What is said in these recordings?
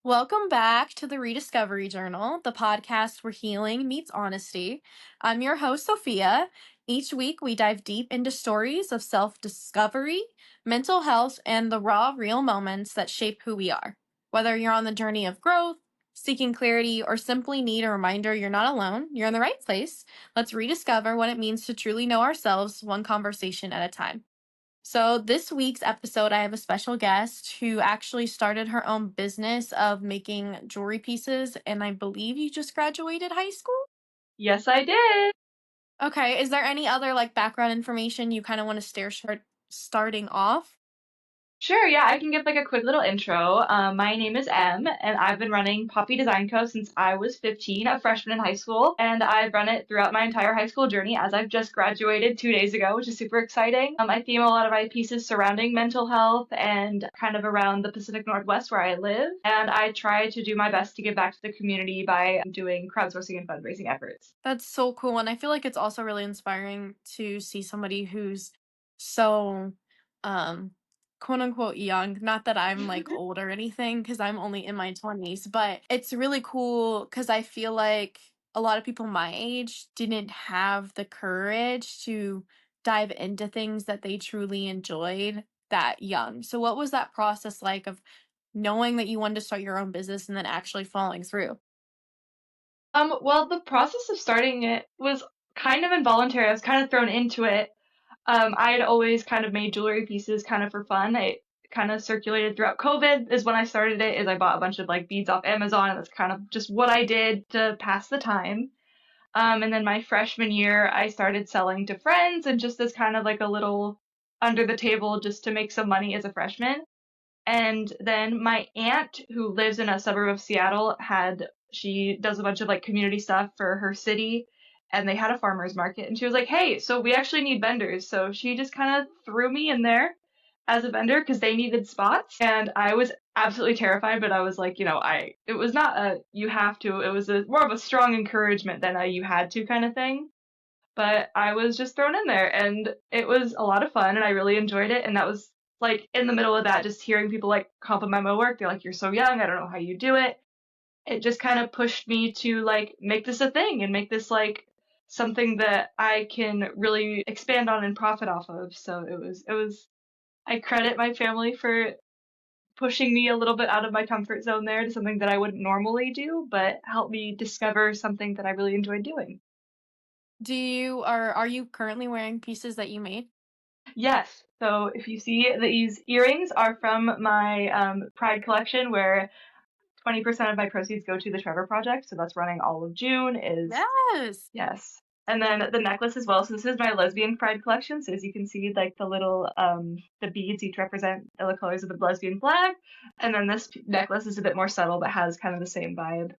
Welcome back to the Rediscovery Journal, the podcast where healing meets honesty. I'm your host, Sophia. Each week, we dive deep into stories of self discovery, mental health, and the raw, real moments that shape who we are. Whether you're on the journey of growth, seeking clarity, or simply need a reminder you're not alone, you're in the right place. Let's rediscover what it means to truly know ourselves, one conversation at a time. So, this week's episode, I have a special guest who actually started her own business of making jewelry pieces. And I believe you just graduated high school. Yes, I did. Okay. Is there any other background information you kind of want to starting off? Sure, yeah, I can give like a quick little intro. My name is Em, and I've been running Poppy Design Co. since I was 15, a freshman in high school, and I've run it throughout my entire high school journey as I've just graduated 2 days ago, which is super exciting. I theme a lot of my pieces surrounding mental health and kind of around the Pacific Northwest where I live, and I try to do my best to give back to the community by doing crowdsourcing and fundraising efforts. That's so cool. And I feel like it's also really inspiring to see somebody who's so, um, quote unquote young. Not that I'm old or anything, because I'm only in my 20s, but it's really cool because I feel like a lot of people my age didn't have the courage to dive into things that they truly enjoyed that young. So, what was that process like of knowing that you wanted to start your own business and then actually following through? Well, the process of starting it was kind of involuntary. I was kind of thrown into it. I had always kind of made jewelry pieces kind of for fun. It kind of circulated throughout COVID is when I started it, is I bought a bunch of like beads off Amazon, and that's kind of just what I did to pass the time. And then my freshman year, I started selling to friends and just as kind of like a little under the table just to make some money as a freshman. And then my aunt, who lives in a suburb of Seattle, she does a bunch of like community stuff for her city, and they had a farmer's market. And she was like, "Hey, so we actually need vendors." So she just kind of threw me in there as a vendor because they needed spots. And I was absolutely terrified, but I was like, it was not a you have to, it was more of a strong encouragement than a you had to kind of thing. But I was just thrown in there and it was a lot of fun and I really enjoyed it. And that was like in the middle of that, just hearing people like compliment my work. They're like, "You're so young. I don't know how you do it." It just kind of pushed me to like make this a thing and make this like something that I can really expand on and profit off of. So I credit my family for pushing me a little bit out of my comfort zone there to something that I wouldn't normally do, but helped me discover something that I really enjoyed doing. Are you currently wearing pieces that you made? Yes. So if you see, these earrings are from my Pride collection, where 20% of my proceeds go to the Trevor Project. So that's running all of June. Is Yes. Yes. And then the necklace as well. So this is my lesbian Pride collection. So as you can see, like the little the beads each represent the colors of the lesbian flag. And then this necklace is a bit more subtle, but has kind of the same vibe.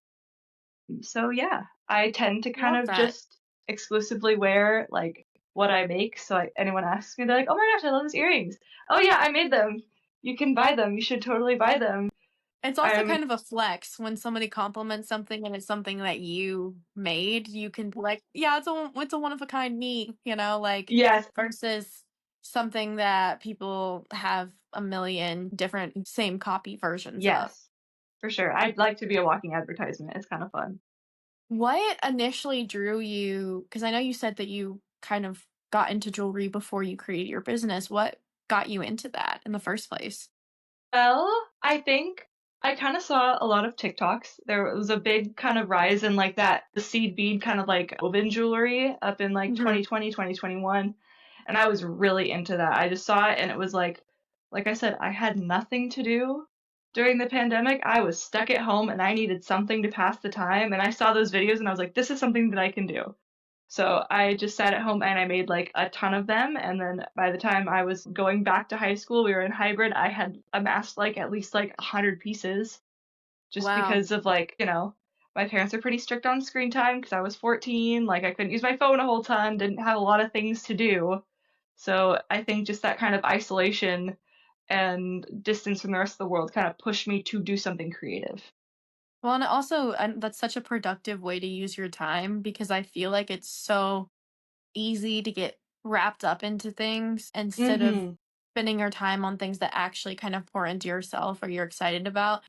So yeah, I tend to kind Love of that. just exclusively wear like what I make. So anyone asks me, they're like, "Oh my gosh, I love those earrings. Oh yeah, I made them. You can buy them. You should totally buy them." It's also I'm kind of a flex when somebody compliments something and it's something that you made. You can be like, yeah, it's a one of a kind me, Yes, versus something that people have a million different same copy versions of. yes, for sure. I'd like to be a walking advertisement. It's kind of fun. What initially drew you? Because I know you said that you kind of got into jewelry before you created your business. What got you into that in the first place? Well, I think I kind of saw a lot of TikToks. There was a big kind of rise in like that, the seed bead kind of like woven jewelry up in like Hmm. 2020, 2021. And I was really into that. I just saw it and it was like I said, I had nothing to do during the pandemic. I was stuck at home and I needed something to pass the time. And I saw those videos and I was like, this is something that I can do. So I just sat at home and I made like a ton of them. And then by the time I was going back to high school, we were in hybrid, I had amassed like at least like 100 pieces just Wow. because of like, my parents are pretty strict on screen time because I was 14. Like I couldn't use my phone a whole ton, didn't have a lot of things to do. So I think just that kind of isolation and distance from the rest of the world kind of pushed me to do something creative. Well, and also, and that's such a productive way to use your time because I feel like it's so easy to get wrapped up into things instead of Mm-hmm. spending your time on things that actually kind of pour into yourself or you're excited about.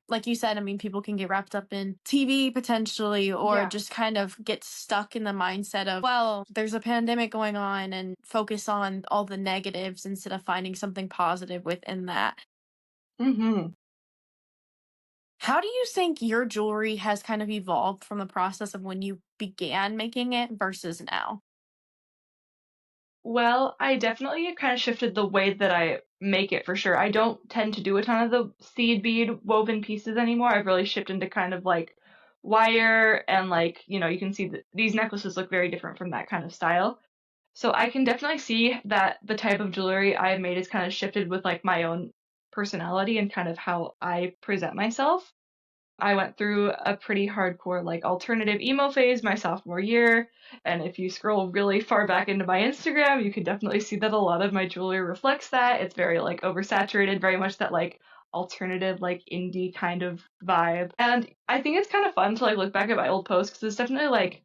Like you said, I mean, people can get wrapped up in TV potentially or Yeah. just kind of get stuck in the mindset of, well, there's a pandemic going on and focus on all the negatives instead of finding something positive within that. Hmm. How do you think your jewelry has kind of evolved from the process of when you began making it versus now? Well, I definitely kind of shifted the way that I make it for sure. I don't tend to do a ton of the seed bead woven pieces anymore. I've really shifted into kind of like wire and like, you can see that these necklaces look very different from that kind of style. So I can definitely see that the type of jewelry I've made is kind of shifted with like my own personality and kind of how I present myself. I went through a pretty hardcore like alternative emo phase my sophomore year, and if you scroll really far back into my Instagram, you can definitely see that a lot of my jewelry reflects that. It's very like oversaturated, very much that like alternative like indie kind of vibe. And I think it's kind of fun to like look back at my old posts because it's definitely like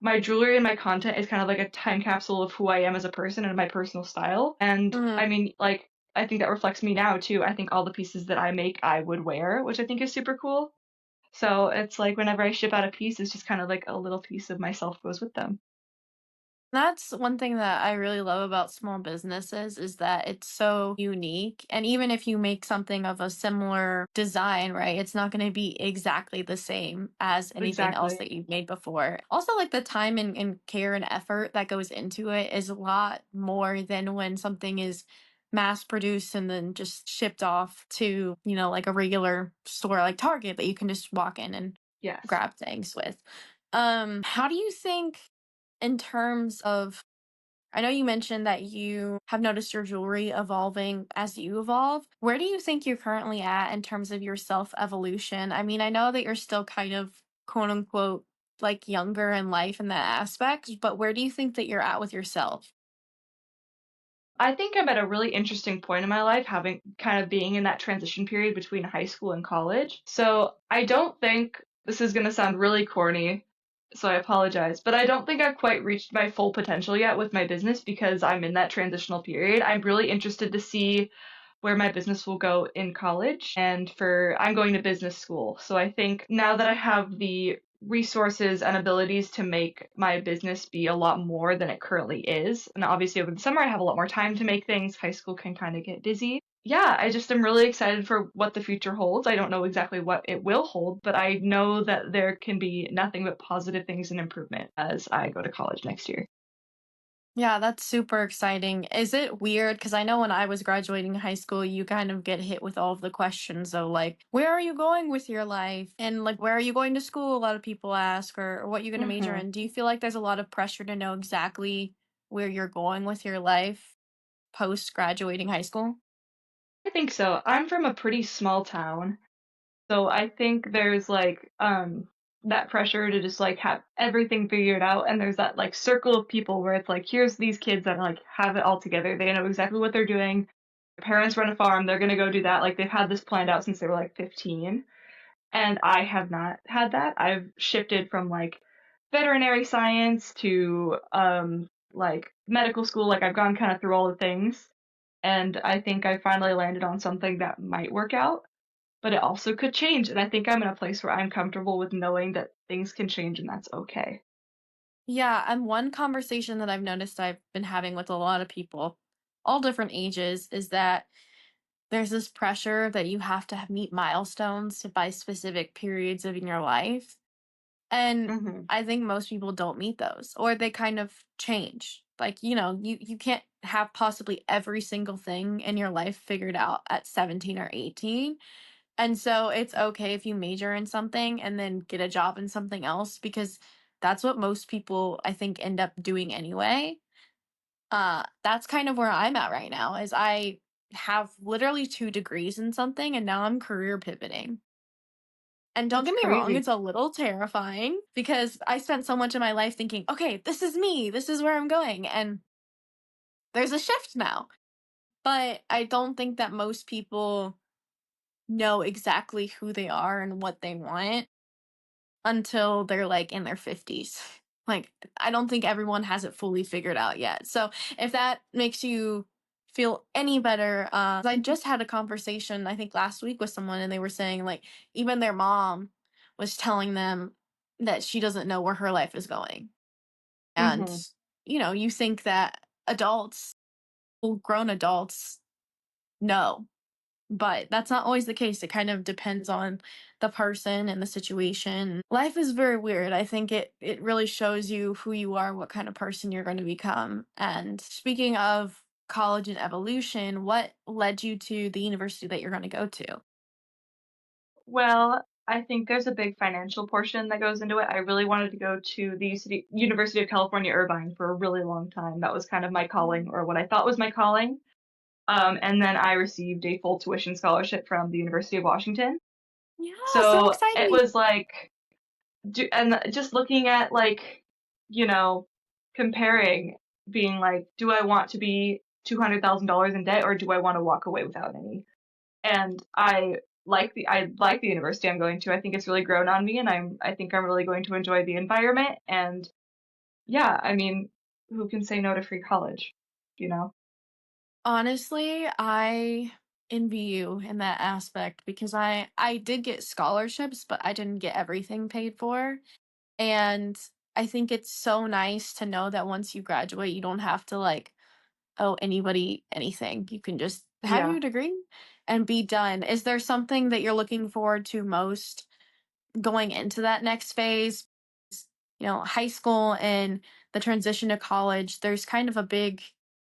my jewelry and my content is kind of like a time capsule of who I am as a person and my personal style. And I Mhm. mean, like, I think that reflects me now too. I think all the pieces that I make, I would wear, which I think is super cool. So it's like whenever I ship out a piece, it's just kind of like a little piece of myself goes with them. That's one thing that I really love about small businesses is that it's so unique. And even if you make something of a similar design, right, it's not going to be exactly the same as anything else Exactly. that you've made before. Also, like the time and care and effort that goes into it is a lot more than when something is mass produced and then just shipped off to, like a regular store like Target that you can just walk in and Yes. grab things with. How do you think in terms of I know you mentioned that you have noticed your jewelry evolving as you evolve. Where do you think you're currently at in terms of your self evolution? I mean, I know that you're still kind of quote unquote like younger in life in that aspect, but where do you think that you're at with yourself? I think I'm at a really interesting point in my life, having kind of being in that transition period between high school and college. So I don't think this is going to sound really corny, so I apologize, but I don't think I've quite reached my full potential yet with my business because I'm in that transitional period. I'm really interested to see where my business will go in college and I'm going to business school. So I think now that I have the resources and abilities to make my business be a lot more than it currently is. And obviously over the summer I have a lot more time to make things. High school can kind of get busy. Yeah, I just am really excited for what the future holds. I don't know exactly what it will hold, but I know that there can be nothing but positive things and improvement as I go to college next year. Yeah, that's super exciting. Is it weird? Because I know when I was graduating high school, you kind of get hit with all of the questions of like, where are you going with your life? And like, where are you going to school? A lot of people ask, or what you're going to major Hmm. in. Do you feel like there's a lot of pressure to know exactly where you're going with your life post graduating high school? I think so. I'm from a pretty small town. So I think there's like that pressure to just like have everything figured out, and there's that like circle of people where it's like here's these kids that like have it all together. They know exactly what they're doing. Their parents run a farm, they're gonna go do that. Like they've had this planned out since they were like 15. And I have not had that. I've shifted from like veterinary science to like medical school. Like I've gone kind of through all the things. And I think I finally landed on something that might work out, but it also could change. And I think I'm in a place where I'm comfortable with knowing that things can change and that's okay. Yeah, and one conversation that I've noticed I've been having with a lot of people, all different ages, is that there's this pressure that you have to meet milestones by specific periods of in your life. And Hmm. I think most people don't meet those or they kind of change. Like, you can't have possibly every single thing in your life figured out at 17 or 18. And so it's okay if you major in something and then get a job in something else because that's what most people I think end up doing anyway. That's kind of where I'm at right now is I have literally 2 degrees in something and now I'm career pivoting. And don't That's get me wrong, crazy. it's a little terrifying because I spent so much of my life thinking, okay, this is me, this is where I'm going. And there's a shift now. But I don't think that most people know exactly who they are and what they want until they're like in their 50s. Like, I don't think everyone has it fully figured out yet. So if that makes you feel any better. I just had a conversation, I think last week, with someone, and they were saying, like, even their mom was telling them that she doesn't know where her life is going. And, Hmm. you think that adults, well, grown adults, know, but that's not always the case. It kind of depends on the person and the situation. Life is very weird. I think it really shows you who you are, what kind of person you're going to become. And speaking of college and evolution, what led you to the university that you're going to go to? Well, I think there's a big financial portion that goes into it. I really wanted to go to the University of California, Irvine for a really long time. That was kind of my calling, or what I thought was my calling. And then I received a full tuition scholarship from the University of Washington. Yeah, so So it exciting. was like, and just looking at like, you know, comparing, being like, do I want to be $200,000 in debt or do I want to walk away without any? And I like the university I'm going to. I think it's really grown on me, and I think I'm really going to enjoy the environment. And yeah, I mean, who can say no to free college? You know? Honestly, I envy you in that aspect because I did get scholarships, but I didn't get everything paid for. And I think it's so nice to know that once you graduate, you don't have to like owe anybody anything. You can just have Yeah. your degree and be done. Is there something that you're looking forward to most going into that next phase? High school and the transition to college, there's kind of a big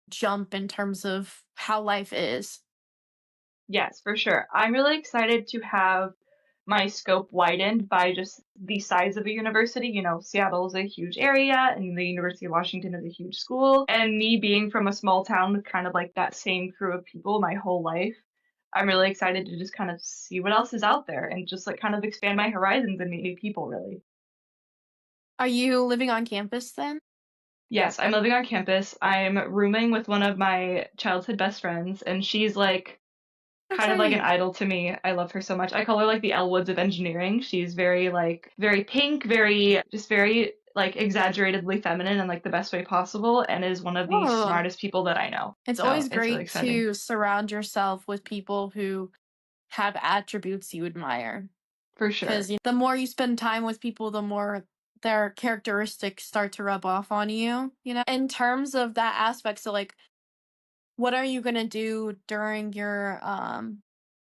jump in terms of how life is. Yes, for sure. I'm really excited to have my scope widened by just the size of a university. You know, Seattle is a huge area and the University of Washington is a huge school. And me being from a small town with kind of like that same crew of people my whole life, I'm really excited to just kind of see what else is out there and just like kind of expand my horizons and meet new people, really. Are you living on campus then? Yes, I'm living on campus. I'm rooming with one of my childhood best friends, and she's like kind of like an Exciting. idol to me. I love her so much. I call her like the Elle Woods of engineering. She's very like very pink, very like exaggeratedly feminine in like the best way possible, and is one of the Oh, smartest people that I know. it's So always it's really great exciting. to surround yourself with people who have attributes you admire. For Because sure. the more you spend time with people, the more their characteristics start to rub off on you. In terms of that aspect, so like, what are you gonna do during your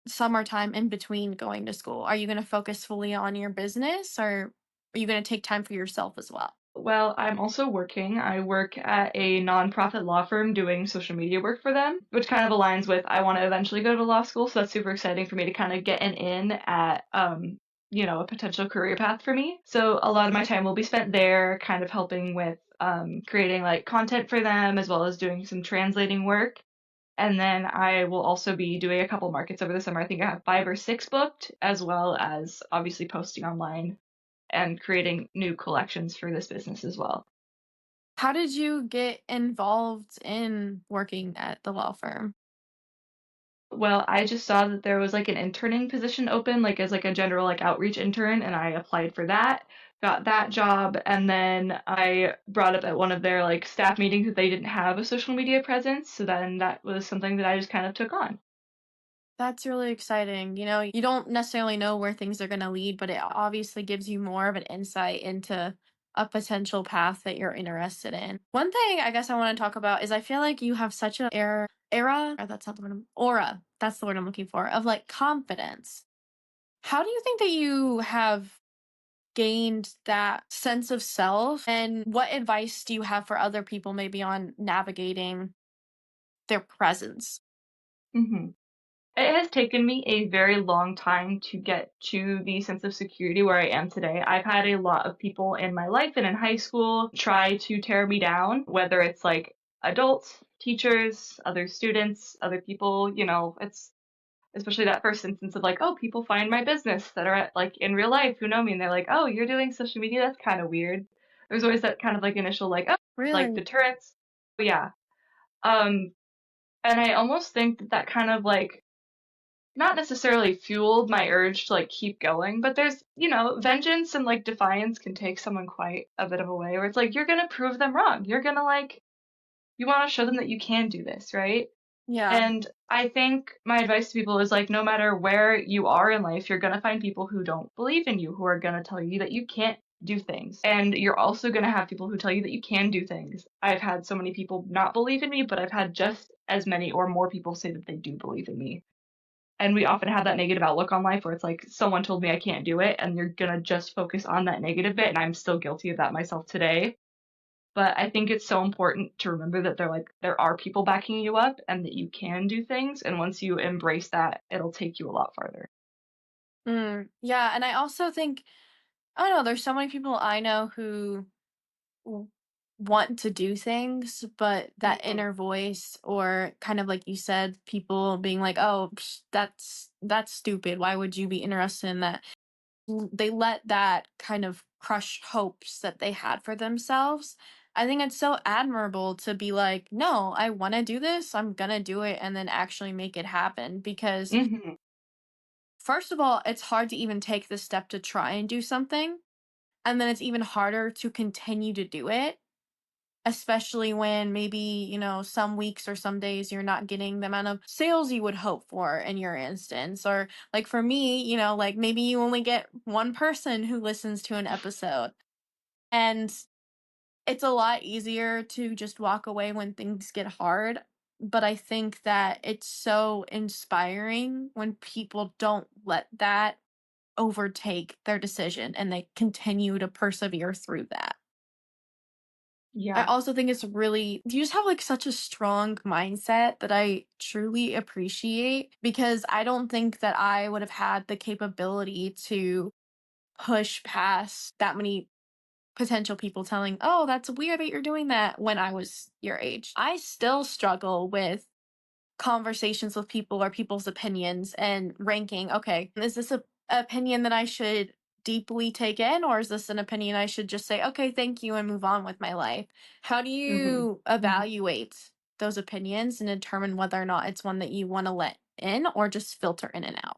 summertime in between going to school? Are you gonna focus fully on your business, or are you gonna take time for yourself as well? Well, I'm also working. I work at a nonprofit law firm doing social media work for them, which kind of aligns with I want to eventually go to law school. So that's super exciting for me to kind of get an in at, a potential career path for me. So a lot of my time will be spent there, kind of helping with creating like content for them, as well as doing some translating work. And then I will also be doing a couple markets over the summer. I think I have 5 or 6 booked, as well as obviously posting online and creating new collections for this business as well. How did you get involved in working at the law firm? Well, I just saw that there was like an interning position open, like as like a general like outreach intern, and I applied for that, got that job, and then I brought up at one of their like staff meetings that they didn't have a social media presence, so then that was something that I just kind of took on. That's really exciting. You don't necessarily know where things are going to lead, but it obviously gives you more of an insight into a potential path that you're interested in. One thing I guess I want to talk about is I feel like you have such a era, or that's not the word, aura, that's the word I'm looking for, of like confidence. How do you think that you have gained that sense of self, and what advice do you have for other people maybe on navigating their presence? Hmm. It has taken me a very long time to get to the sense of security where I am today. I've had a lot of people in my life and in high school try to tear me down, whether it's like adults, teachers, other students, other people, it's especially that first instance of like, oh, people find my business that are at, like in real life who know me and they're like, oh, you're doing social media? That's kind of weird. There's always that kind of like initial like, oh, like Really? deterrence. But yeah. Um, and I almost think that that kind of like not necessarily fueled my urge to like keep going, but there's, vengeance and like defiance can take someone quite a bit of a way where it's like you're gonna prove them wrong. You're gonna like you want to show them that you can do this, right? Yeah. And I think my advice to people is like, no matter where you are in life, you're going to find people who don't believe in you, who are going to tell you that you can't do things. And you're also going to have people who tell you that you can do things. I've had so many people not believe in me, but I've had just as many or more people say that they do believe in me. And we often have that negative outlook on life where it's like, someone told me I can't do it, and you're going to just focus on that negative bit. And I'm still guilty of that myself today. But I think it's so important to remember that there are people backing you up and that you can do things. And once you embrace that, it'll take you a lot farther. Yeah, and I also think I don't know, there's so many people I know who w- want to do things, but that Hmm. inner voice, or kind of like you said, people being like, "Oh, that's stupid. Why would you be interested in that?" They let that kind of crush hopes that they had for themselves. I think it's so admirable to be like, "No, I want to do this. I'm going to do it and then actually make it happen." Because Hmm. first of all, it's hard to even take the step to try and do something, and then it's even harder to continue to do it, especially when maybe, some weeks or some days you're not getting the amount of sales you would hope for in your instance. Or like for me, like maybe you only get one person who listens to an episode. And it's a lot easier to just walk away when things get hard. But I think that it's so inspiring when people don't let that overtake their decision and they continue to persevere through that. I Yeah. also think it's really you just have like such a strong mindset that I truly appreciate, because I don't think that I would have had the capability to push past that many potential people telling, "Oh, that's weird that you're doing that," when I was your age. I still struggle with conversations with people or people's opinions and ranking, okay, is this a opinion that I should deeply take in, or is this an opinion I should just say, okay, thank you, and move on with my life? How do Hmm. you evaluate those opinions and determine whether or not it's one that you want to let in or just filter in and out?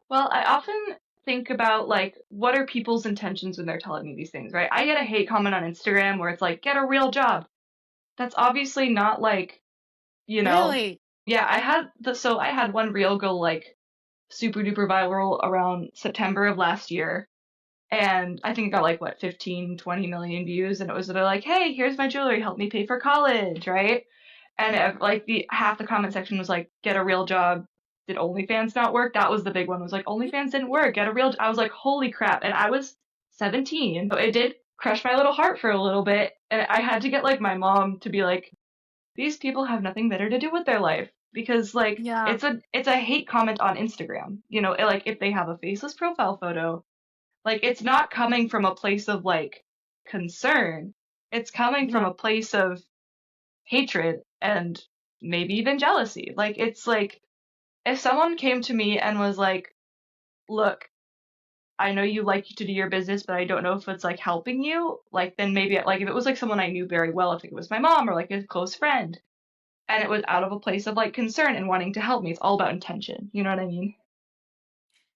Well, I often think about like, what are people's intentions when they're telling me these things, right? I get a hate comment on Instagram where it's like, get a real job. That's obviously not like, you know, Really? yeah, I had one reel go like super duper viral around September of last year. And I think it got like what, 15, 20 million views. And it was they're like, hey, here's my jewelry, help me pay for college, right? And like the half the comment section was like, get a real job. Did OnlyFans not work? That was the big one. It was like, OnlyFans didn't work. Get a real. I was like, holy crap! And I was 17. So it did crush my little heart for a little bit, and I had to get like my mom to be like, these people have nothing better to do with their life, because like Yeah. it's a hate comment on Instagram. Like if they have a faceless profile photo, like it's not coming from a place of like concern. It's coming from Yeah. a place of hatred and maybe even jealousy. Like it's like if someone came to me and was like, "Look, I know you like to do your business, but I don't know if it's like helping you." Like then maybe like if it was like someone I knew very well, if it was my mom or like a close friend, and it was out of a place of like concern and wanting to help me. It's all about intention. You know what I mean?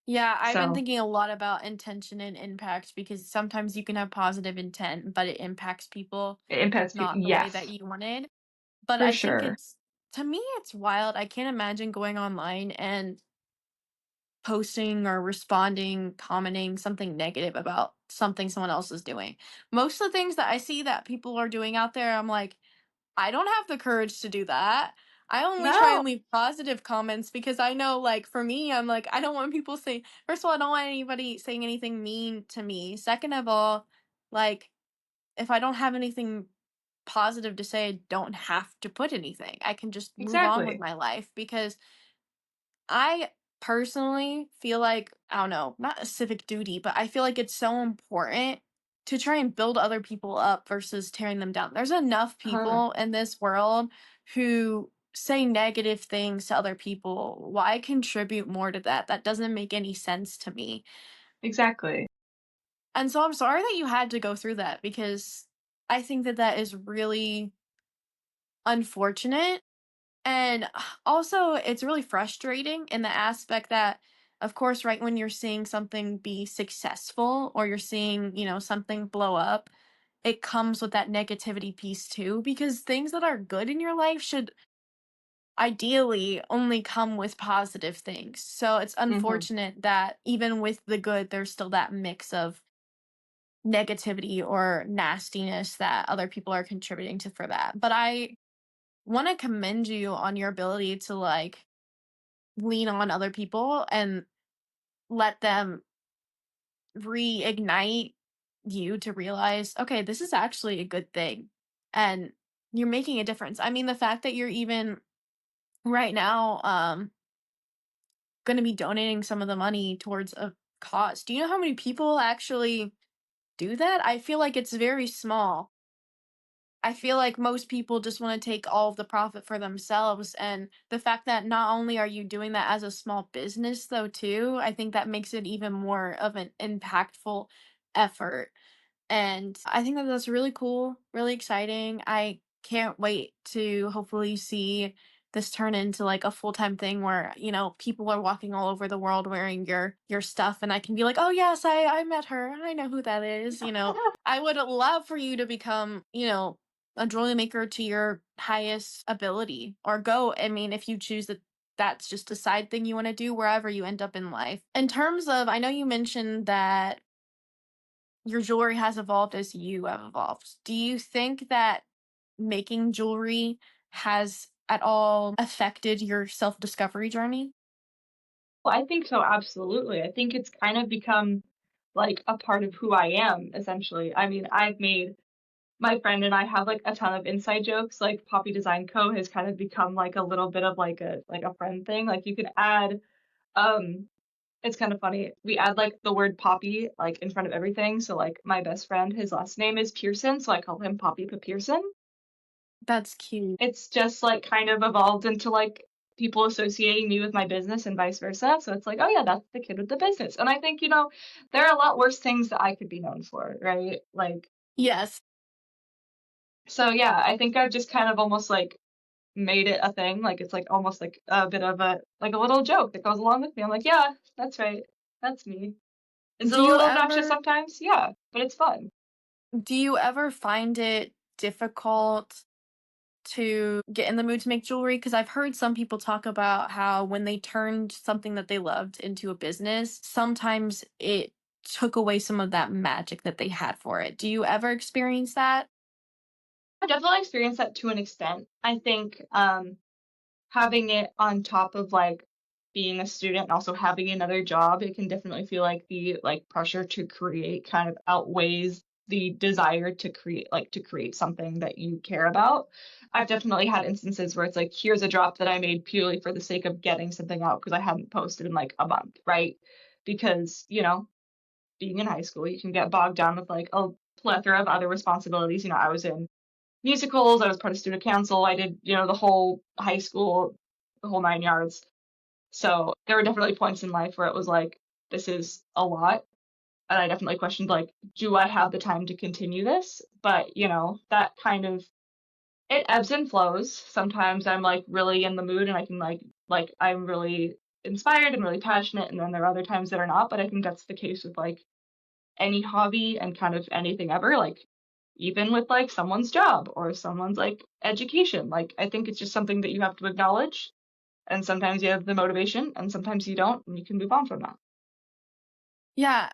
Yeah, I've been So thinking a lot about intention and impact, because sometimes you can have positive intent, but it impacts people it impacts people. not the way that Yes, you wanted. But for I think sure. it's to me, it's wild. I can't imagine going online and posting or responding, commenting something negative about something someone else is doing. Most of the things that I see that people are doing out there, I'm like, I don't have the courage to do that. I only try No, and leave positive comments because I know, like, for me, I'm like, I don't want people saying, first of all, I don't want anybody saying anything mean to me. Second of all, like, if I don't have anything positive to say, I don't have to put anything. I can just move on with exactly. my life, because I personally feel like, I don't know, not a civic duty, but I feel like it's so important to try and build other people up versus tearing them down. There's enough Huh. people in this world who say negative things to other people. Why contribute more to that? That doesn't make any sense to me. Exactly. And so I'm sorry that you had to go through that, because I think that that is really unfortunate. And also, it's really frustrating in the aspect that, of course, right when you're seeing something be successful or you're seeing, something blow up, it comes with that negativity piece too, because things that are good in your life should ideally only come with positive things. So it's Hmm. unfortunate that even with the good, there's still that mix of negativity or nastiness that other people are contributing to for that. But I want to commend you on your ability to like lean on other people and let them reignite you to realize, okay, this is actually a good thing. And you're making a difference. I mean, the fact that you're even right now going to be donating some of the money towards a cause. Do you know how many people actually do that? I feel like it's very small. I feel like most people just want to take all of the profit for themselves. And the fact that not only are you doing that as a small business, though, too, I think that makes it even more of an impactful effort. And I think that that's really cool, really exciting. I can't wait to hopefully see this turn into like a full-time thing where, people are walking all over the world wearing your stuff and I can be like, "Oh yes, I met her. I know who that is." I would love for you to become, a jewelry maker to your highest ability or go. I mean, if you choose that that's just a side thing you want to do wherever you end up in life. In terms of, I know you mentioned that your jewelry has evolved as you have evolved. Do you think that making jewelry has at all affected your self discovery journey? Well, I think so, absolutely. I think it's kind of become like a part of who I am, essentially. I mean, I've made my friend and I have like a ton of inside jokes. Like Poppy Design Co. has kind of become like a little bit of like a friend thing. Like you could add um it's kind of funny. We add like the word Poppy like in front of everything. So like my best friend, his last name is Pearson, so I call him Poppy Pearson. That's cute. It's just like kind of evolved into like people associating me with my business and vice versa. So it's like, oh yeah, that's the kid with the business. And I think, there are a lot worse things that I could be known for, right? Like, Yes. so yeah, I think I've just kind of almost like made it a thing. Like it's like almost like a bit of a little joke that goes along with me. I'm like, yeah, that's right. That's me. Is it Do a you little obnoxious ever sometimes? Yeah, but it's fun. do you ever find it difficult to get in the mood to make jewelry? Because I've heard some people talk about how when they turned something that they loved into a business, sometimes it took away some of that magic that they had for it. Do you ever experience that? I definitely experienced that to an extent. I think having it on top of like being a student and also having another job, it can definitely feel like the like pressure to create kind of outweighs the desire to create something that you care about. I've definitely had instances where it's like, here's a drop that I made purely for the sake of getting something out because I hadn't posted in like a month, right? Because, being in high school, you can get bogged down with like a plethora of other responsibilities. I was in musicals. I was part of student council. I did, the whole high school, the whole 9 yards. So there were definitely points in life where it was like, this is a lot. And I definitely questioned, like, do I have the time to continue this? But, that kind of, it ebbs and flows. Sometimes I'm like really in the mood and I can like I'm really inspired and really passionate. And then there are other times that are not. But I think that's the case with like any hobby and kind of anything ever, like even with like someone's job or someone's like education. Like I think it's just something that you have to acknowledge. And sometimes you have the motivation and sometimes you don't, and you can move on from that. Yeah.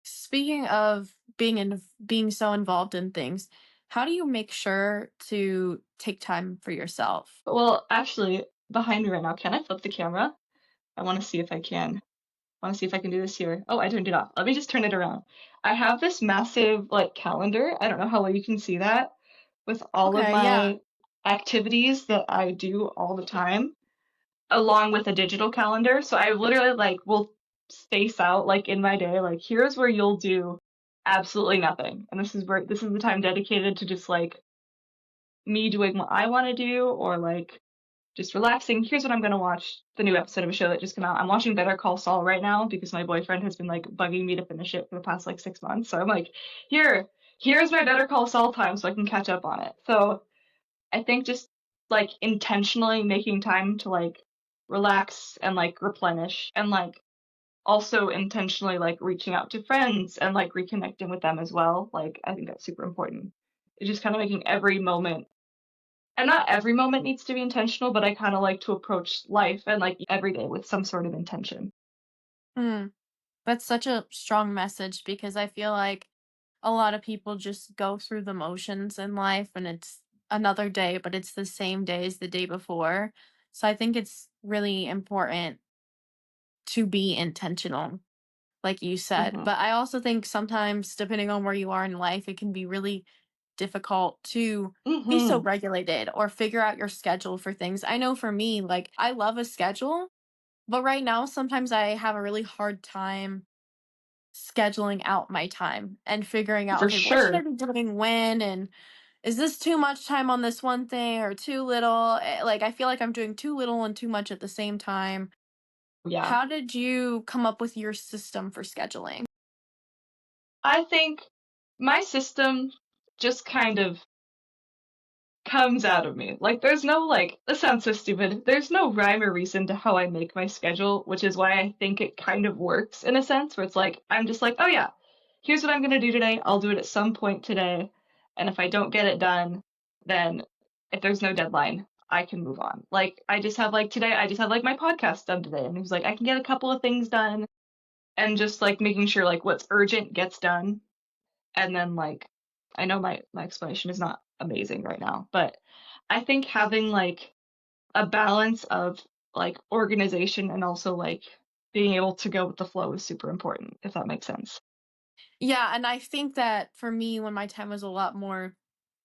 Speaking of being so involved in things, how do you make sure to take time for yourself? Well, actually, behind me right now, can I flip the camera? I want to see if I can. I want to see if I can do this here. Oh, I turned it off. Let me just turn it around. I have this massive like calendar. I don't know how well you can see that with all of Okay, yeah. my activities that I do all the time, along with a digital calendar. So I literally like will space out like in my day, like here's where you'll do absolutely nothing. And this is the time dedicated to just like me doing what I want to do or like just relaxing. Here's what I'm gonna watch. The new episode of a show that just came out. I'm watching Better Call Saul right now because my boyfriend has been like bugging me to finish it for the past like 6 months. So I'm like, here's my Better Call Saul time so I can catch up on it. So I think just like intentionally making time to like relax and like replenish and like also intentionally like reaching out to friends and like reconnecting with them as well. Like I think that's super important. It's just kind of making every moment And not every moment needs to be intentional, but I kind of like to approach life and like every day with some sort of intention. Mm, that's such a strong message because I feel like a lot of people just go through the motions in life and it's another day, but it's the same day as the day before. So I think it's really important to be intentional, like you said. Mhm. But I also think sometimes, depending on where you are in life, it can be really difficult to be so Mhm. regulated or figure out your schedule for things. I know for me, like, I love a schedule, but right now, sometimes I have a really hard time scheduling out my time and figuring out, For okay, what should I sure. be doing when? And is this too much time on this one thing or too little? Like, I feel like I'm doing too little and too much at the same time. Yeah. How did you come up with your system for scheduling? I think my system just kind of comes out of me. Like there's no like this sounds so stupid. There's no rhyme or reason to how I make my schedule, which is why I think it kind of works in a sense where it's like I'm just like, "Oh yeah, here's what I'm going to do today. I'll do it at some point today. And if I don't get it done, then if there's no deadline, I can move on." Like I just have like today, I just have like my podcast done today and it was like I can get a couple of things done and just like making sure like what's urgent gets done. And then like I know my explanation is not amazing right now, but I think having like a balance of like organization and also like being able to go with the flow is super important, if that makes sense. Yeah, and I think that for me, when my time was a lot more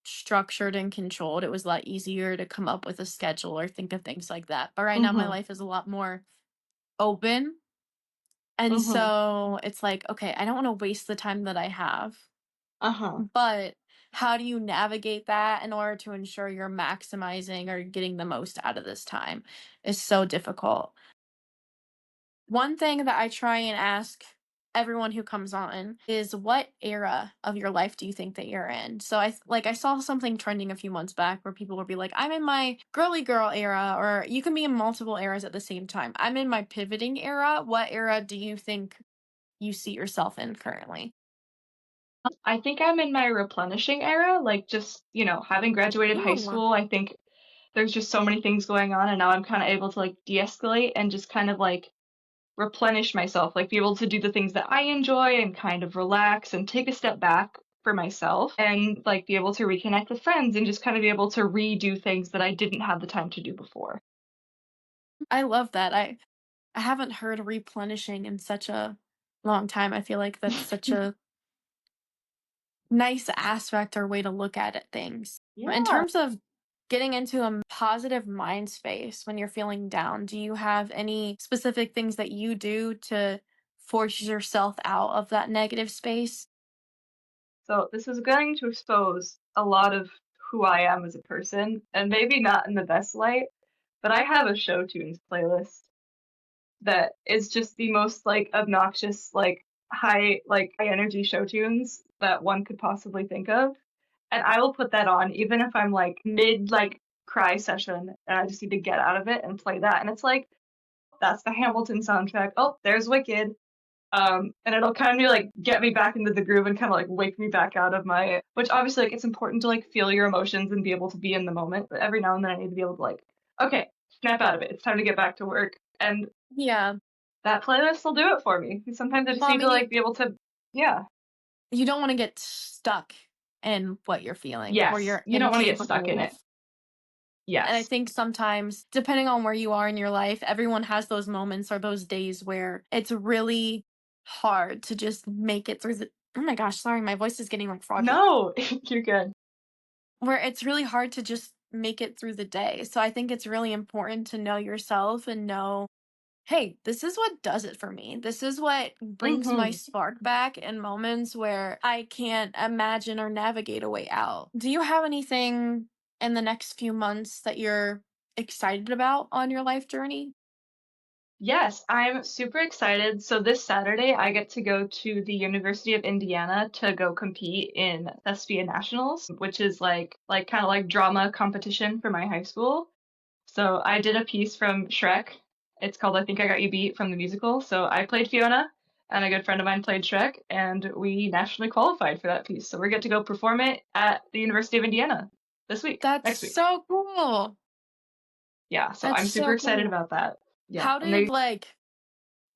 structured and controlled, it was a lot easier to come up with a schedule or think of things like that. But right now, my Mhm. life is a lot more open. And Mhm. so it's like, okay, I don't want to waste the time that I have, Uh-huh. but how do you navigate that in order to ensure you're maximizing or getting the most out of this time is so difficult. One thing that I try and ask everyone who comes on is what era of your life do you think that you're in? So I saw something trending a few months back where people would be like, I'm in my girly girl era, or you can be in multiple eras at the same time. I'm in my pivoting era. What era do you think you see yourself in currently? I think I'm in my replenishing era, like just, having graduated high Ooh. school, I think there's just so many things going on and now I'm kind of able to like de-escalate and just kind of like replenish myself, like be able to do the things that I enjoy and kind of relax and take a step back for myself and like be able to reconnect with friends and just kind of be able to redo things that I didn't have the time to do before. I love that. I haven't heard replenishing in such a long time. I feel like that's such a nice aspect or way to look at it things. In Yeah. terms of getting into a positive mind space when you're feeling down, do you have any specific things that you do to force yourself out of that negative space? So this is going to expose a lot of who I am as a person and maybe not in the best light, but I have a show tunes playlist that is just the most like obnoxious high energy show tunes that one could possibly think of. And I will put that on even if I'm like mid like cry session and I just need to get out of it and play that. And it's like that's the Hamilton soundtrack. Oh, there's Wicked. And it'll kind of like get me back into the groove and kind of like wake me back out of my, which obviously like it's important to like feel your emotions and be able to be in the moment. But every now and then I need to be able to like, okay, snap out of it. It's time to get back to work. And Yeah. that playlist will do it for me. Sometimes I just Well, I need to mean, like be able to, yeah, you don't want to get stuck in what you're feeling or yes, you're you don't want to get stuck in incapable it. of. And I Yes. think sometimes, depending on where you are in your life, everyone has those moments or those days where it's really hard to just make it through the. Oh my gosh, sorry, my voice is getting like froggy. No, you're good. Where it's really hard to just make it through the day. So I think it's really important to know yourself and know, hey, this is what does it for me. This is what brings my Mm-hmm. spark back in moments where I can't imagine or navigate a way out. Do you have anything in the next few months that you're excited about on your life journey? Yes, I'm super excited. So this Saturday, I get to go to the University of Indiana to go compete in Thespian Nationals, which is like kind of like drama competition for my high school. So I did a piece from Shrek. It's called I Think I Got You Beat from the musical. So I played Fiona, and a good friend of mine played Shrek, and we nationally qualified for that piece. So we get to go perform it at the University of Indiana. this week, That's next week. so cool. Yeah, so That's I'm super so excited cool. about that. Yeah, How and did they like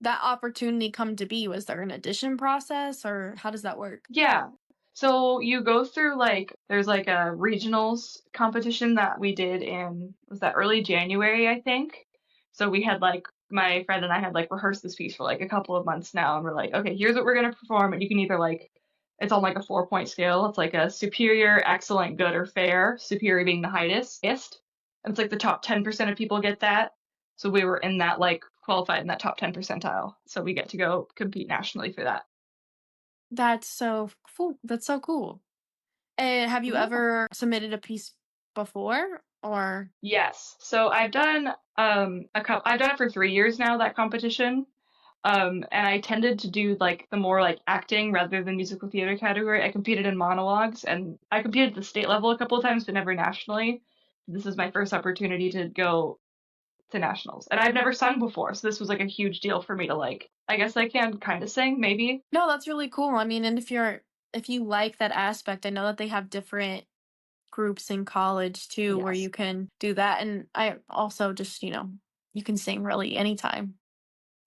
that opportunity come to be? Was there an audition process or how does that work? Yeah. So you go through like there's like a regionals competition that we did in was that early January, I think. So we had like my friend and I had like rehearsed this piece for like a couple of months now and we're like, okay, here's what we're gonna perform and you can either like it's on like a 4 point scale. It's like a superior, excellent, good, or fair, superior being the highest. And it's like the top 10% of people get that. So we were in that like qualified in that top 10 percentile. So we get to go compete nationally for that. That's so cool. That's so cool. And have you Yeah. ever submitted a piece before or Yes. So I've done it for 3 years now, that competition. And I tended to do like the more like acting rather than musical theater category. I competed in monologues and I competed at the state level a couple of times, but never nationally. This is my first opportunity to go to nationals. And I've never sung before, so this was like a huge deal for me to like I guess I can kind of sing, maybe. no, that's really cool. I mean, and if you like that aspect, I know that they have different groups in college too where Yes. you can do that. And I also just, you can sing really anytime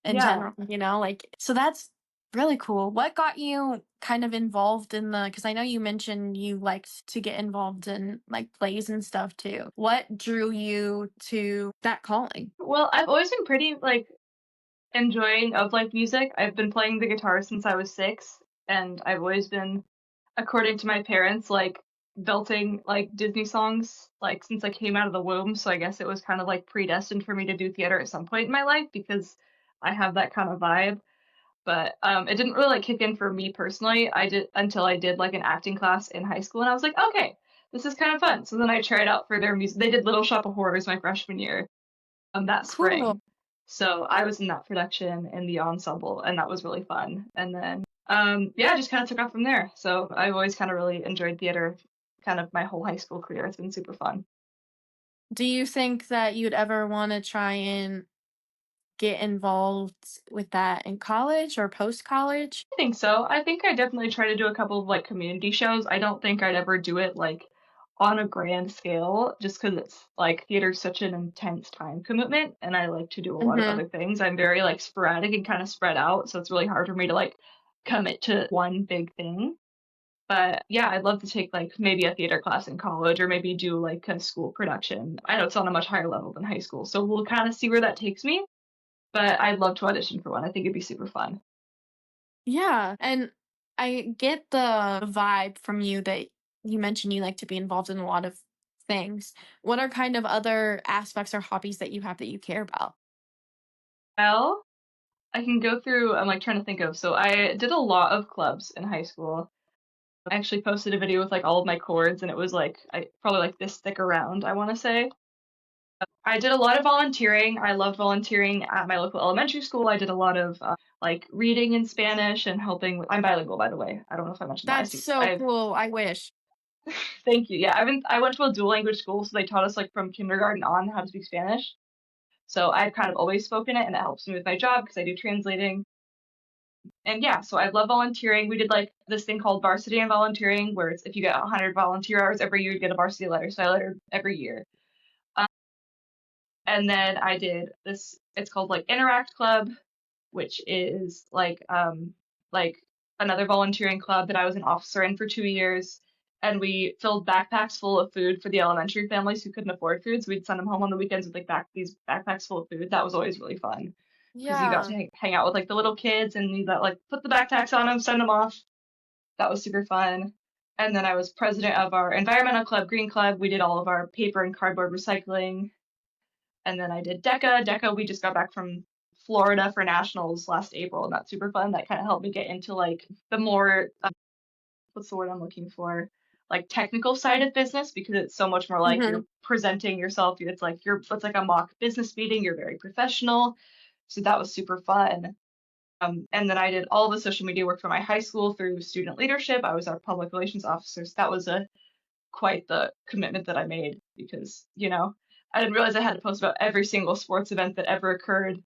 in Yeah. general, like so that's really cool. What got you kind of involved in the because I know you mentioned you liked to get involved in like plays and stuff too. What drew you to that calling? Well, I've always been pretty like enjoying of like music. I've been playing the guitar since I was 6, and I've always been, according to my parents, like belting like Disney songs like since I came out of the womb. So I guess it was kind of like predestined for me to do theater at some point in my life because I have that kind of vibe. But it didn't really like kick in for me personally. I did until I did like an acting class in high school, and I was like, okay, this is kind of fun. So then I tried out for their music. They did Little Shop of Horrors my freshman year, that Cool. spring. So I was in that production in the ensemble, and that was really fun. And then, yeah, I just kind of took off from there. So I've always kind of really enjoyed theater, kind of my whole high school career. It's been super fun. Do you think that you'd ever want to try and get involved with that in college or post college? I think so. I think I definitely try to do a couple of like community shows. I don't think I'd ever do it like on a grand scale just because it's like theater's such an intense time commitment and I like to do a lot of Hmm. other things. I'm very like sporadic and kind of spread out, so it's really hard for me to like commit to one big thing. But yeah, I'd love to take like maybe a theater class in college or maybe do like a school production. I know it's on a much higher level than high school, so we'll kind of see where that takes me. But I'd love to audition for one. I think it'd be super fun. Yeah. And I get the vibe from you that you mentioned you like to be involved in a lot of things. What are kind of other aspects or hobbies that you have that you care about? Well, I can go through, I'm like trying to think of. So I did a lot of clubs in high school. I actually posted a video with like all of my chords and it was like I probably like this thick around, I want to say. I did a lot of volunteering. I loved volunteering at my local elementary school. I did a lot of like reading in Spanish and helping with, I'm bilingual by the way. I don't know if I mentioned that. That's so I cool. I wish. thank you. Yeah, I went to a dual language school, so they taught us like from kindergarten on how to speak Spanish. So I've kind of always spoken it and it helps me with my job because I do translating. And yeah, so I love volunteering. We did like this thing called varsity and volunteering, where it's if you get 100 volunteer hours every year, you get a varsity letter. So I lettered every year. Um, and then I did this. It's called like Interact Club, which is like another volunteering club that I was an officer in for 2 years. And we filled backpacks full of food for the elementary families who couldn't afford food. So we'd send them home on the weekends with like these backpacks full of food. That was always really fun because you got to Yeah. hang out with like the little kids and you got like put the backpacks on them, send them off. That was super fun. And then I was president of our environmental club, Green Club. We did all of our paper and cardboard recycling. And then I did DECA. DECA, we just got back from Florida for nationals last April, and that's super fun. That kind of helped me get into like the more, what's the word I'm looking for? Like technical side of business because it's so much more like Hmm. you're presenting yourself. It's like a mock business meeting. You're very professional. So that was super fun. And then I did all the social media work for my high school through student leadership. I was our public relations officer. So that was a quite the commitment that I made because, I didn't realize I had to post about every single sports event that ever occurred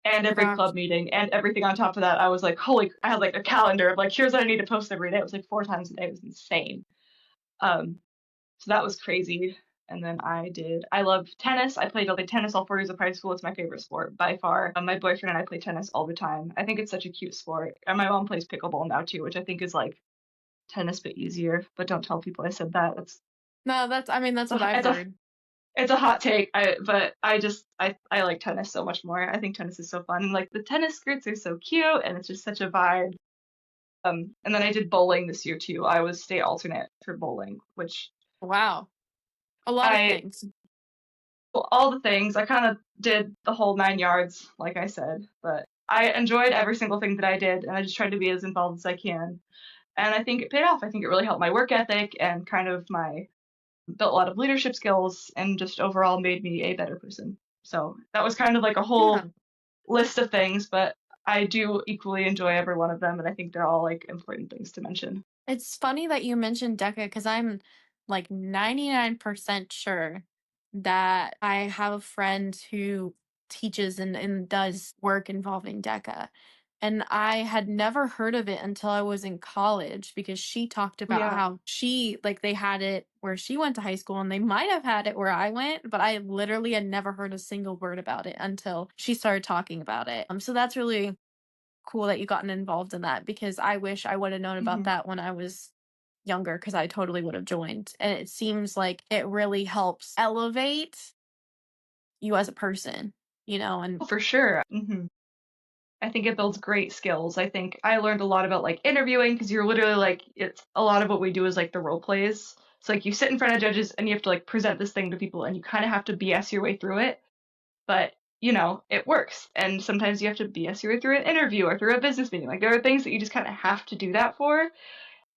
and Oh my every gosh. club meeting and everything on top of that. I was like, holy, I had like a calendar of like, here's what I need to post every day. It was like 4 times a day. It was insane. Um, So that was crazy. And then I love tennis. I played tennis all 4 years of high school. It's my favorite sport by far. My boyfriend and I play tennis all the time. I think it's such a cute sport. And my mom plays pickleball now too, which I think is like tennis but easier. But don't tell people I said that. No, I mean, that's what I've It's a heard. it's a hot take. But I like tennis so much more. I think tennis is so fun. And like the tennis skirts are so cute and it's just such a vibe. And then I did bowling this year too. I was state alternate for bowling, which Wow. A lot of I things. all the things. I kind of did the whole 9 yards, like I said, but I enjoyed every single thing that I did, and I just tried to be as involved as I can. And I think it paid off. I think it really helped my work ethic and kind of my built a lot of leadership skills and just overall made me a better person. So that was kind of like a Yeah. whole list of things, but I do equally enjoy every one of them, and I think they're all like important things to mention. It's funny that you mentioned DECA because I'm like 99% sure that I have a friend who teaches and does work involving DECA. And I had never heard of it until I was in college because she talked about Yeah, how they had it where she went to high school and they might have had it where I went, but I literally had never heard a single word about it until she started talking about it. So that's really cool that you gotten involved in that because I wish I would have known about hmm that when I was younger because I totally would have joined. And it seems like it really helps elevate you as a person, and for sure. I think it builds great skills. I think I learned a lot about like interviewing because you're literally like it's a lot of what we do is like the role plays. It's like you sit in front of judges and you have to like present this thing to people and you kind of have to BS your way through it, but it works. And sometimes you have to BS your way through an interview or through a business meeting. Like there are things that you just kind of have to do that for,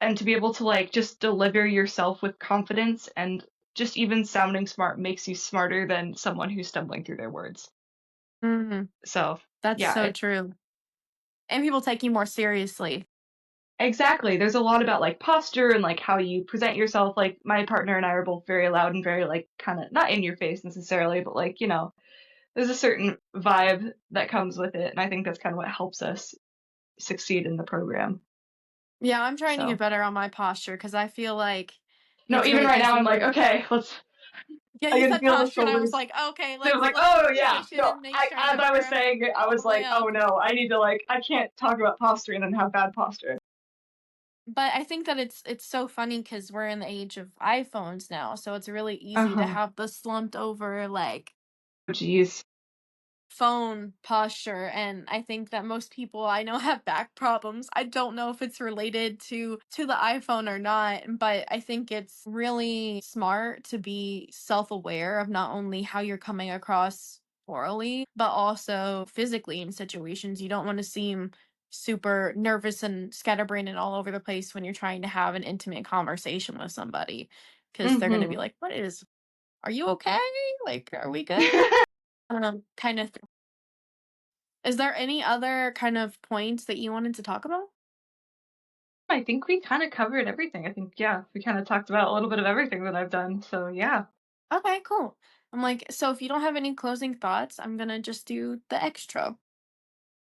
and to be able to like just deliver yourself with confidence and just even sounding smart makes you smarter than someone who's stumbling through their words. Mhm. So, That's yeah, so true. And people take you more seriously. exactly. There's a lot about like posture and like how you present yourself. Like my partner and I are both very loud and very like kind of not in your face necessarily, but like, there's a certain vibe that comes with it. And I think that's kind of what helps us succeed in the program. Yeah, I'm trying to get So, better on my posture because I feel like no, it's even really right now, easy I'm like, for. okay, Yeah, I you can said feel the posture, and I was shoulders. like, okay, So I was like, let's oh yeah, no, position, make sure I as know I where was I'm saying it, I all was the way like, oh up. no, I need to like, I can't talk about posture and then have bad posture. But I think that it's so funny because we're in the age of iPhones now, so it's really Uh easy to huh. have the slumped over like Oh, jeez. phone posture, and I think that most people I know have back problems. I don't know if it's related to the iPhone or not, but I think it's really smart to be self-aware of not only how you're coming across orally, but also physically in situations. You don't want to seem super nervous and scatterbrained and all over the place when you're trying to have an intimate conversation with somebody because they're going to be Mm-hmm. like, are you okay? Like, are we good? Kind of. Is there any other kind of points that you wanted to talk about? I think we kind of covered everything. I think, yeah, we kind of talked about a little bit of everything that I've done. So, yeah. Okay, cool. I'm like, so if you don't have any closing thoughts, I'm gonna just do the extra.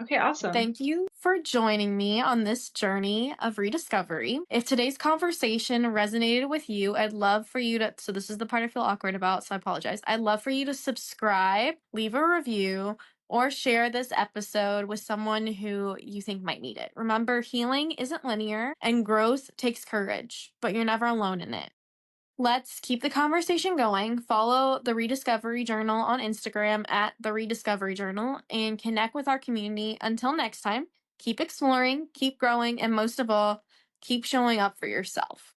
Okay, awesome. Thank you for joining me on this journey of rediscovery. If today's conversation resonated with you, I'd love for you to. So, this is the part I feel awkward about, so I apologize. I'd love for you to subscribe, leave a review, or share this episode with someone who you think might need it. Remember, healing isn't linear and growth takes courage, but you're never alone in it. Let's keep the conversation going. Follow the Rediscovery Journal on Instagram at the Rediscovery Journal and connect with our community. Until next time, keep exploring, keep growing, and most of all, keep showing up for yourself.